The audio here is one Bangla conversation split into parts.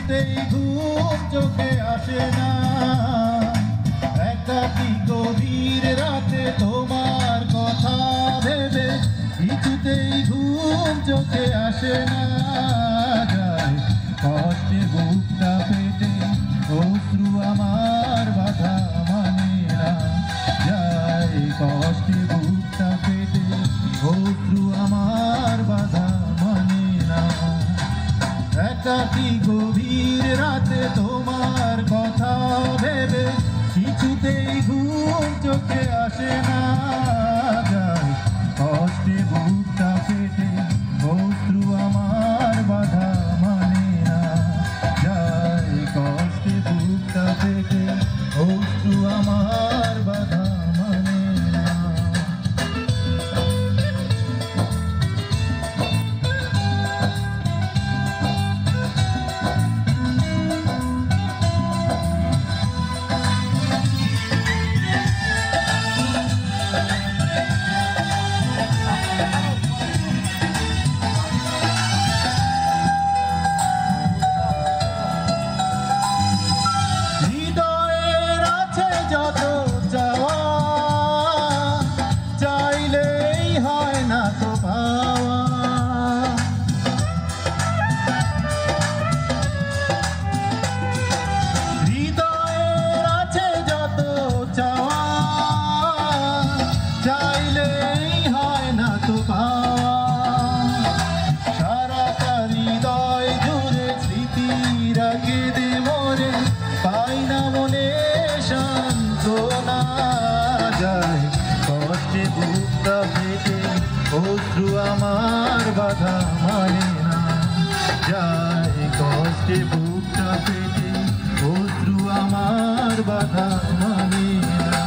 কিছুতেই ঘুম চোখে আসে না। একাকী গভীর রাতে তোমার কথা ভেবে কিছুতেই ঘুম চোখে আসে না। যায় কষ্টে বুকটা পেটে অশ্রু আমার বাধা মানে না। যায় কষ্টে বুকটা পেটে অশ্রু আমার বাধা মানে না। একাকী গভীর রাতে তোমার কথা ভেবে কিছুতেই ঘুম চোখে আসে না। যায় কষ্টে বুকটা পেটে অশ্রু আমার বাধা মানে না। যায় কষ্টে বুকটা পেটে অশ্রু আমার বাধা মানে না। কষ্টে বুকটা পেটে অশ্রু আমার বাধা মানে না। যায় কষ্টে বুকটা পেটে অশ্রু আমার বাধা মানে না।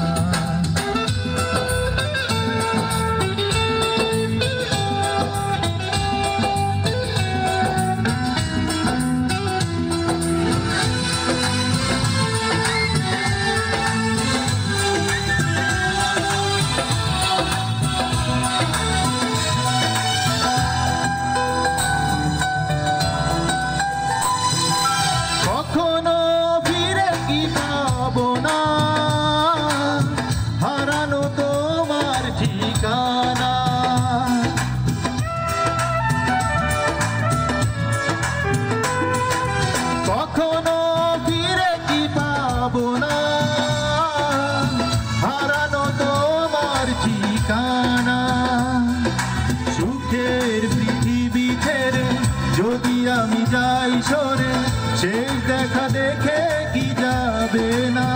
হারানো তোমার ঠিকানা কখনো ফিরে কি পাবো না। হারানো তোমার ঠিকানা সুখের পৃথিবী ছেড়ে যদি আমি যাই সরে শেষ দেখা দেখে কি যাবে না।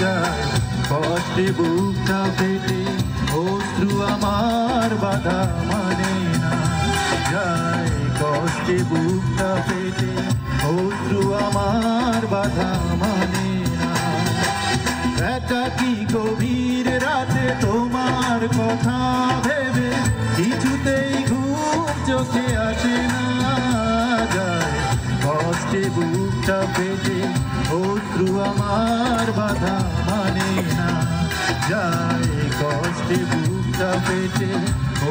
যায় কষ্টে বুকটা পেটে অশ্রু আমার বাধা মানে না। যায় কষ্টে বুকটা পেটে অশ্রু আমার বাধা মানে না। একাকী গভীর রাতে তোমার কথা ভেবে কিছুতেই ঘুম চোখে আসে না। যায় কষ্টে বুকটা পেটে অশ্রু আমার বাধা মানে না। যায় কষ্টে বুকটা পেটে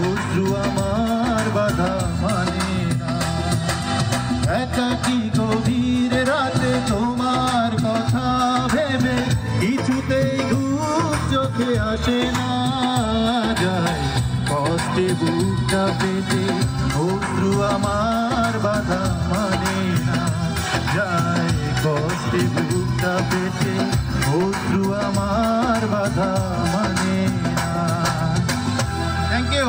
অশ্রু আমার বাধা মানে না। একাকী গভীর রাতে তোমার কথা ভেবে কিছুতেই ঘুম চোখে আসে না। যায় কষ্টে বুকটা পেটে অশ্রু আমার বাধা মানে না। যায় কষ্টে বুকটা পেটে অশ্রু আমার বাধা মানে না। Thank you.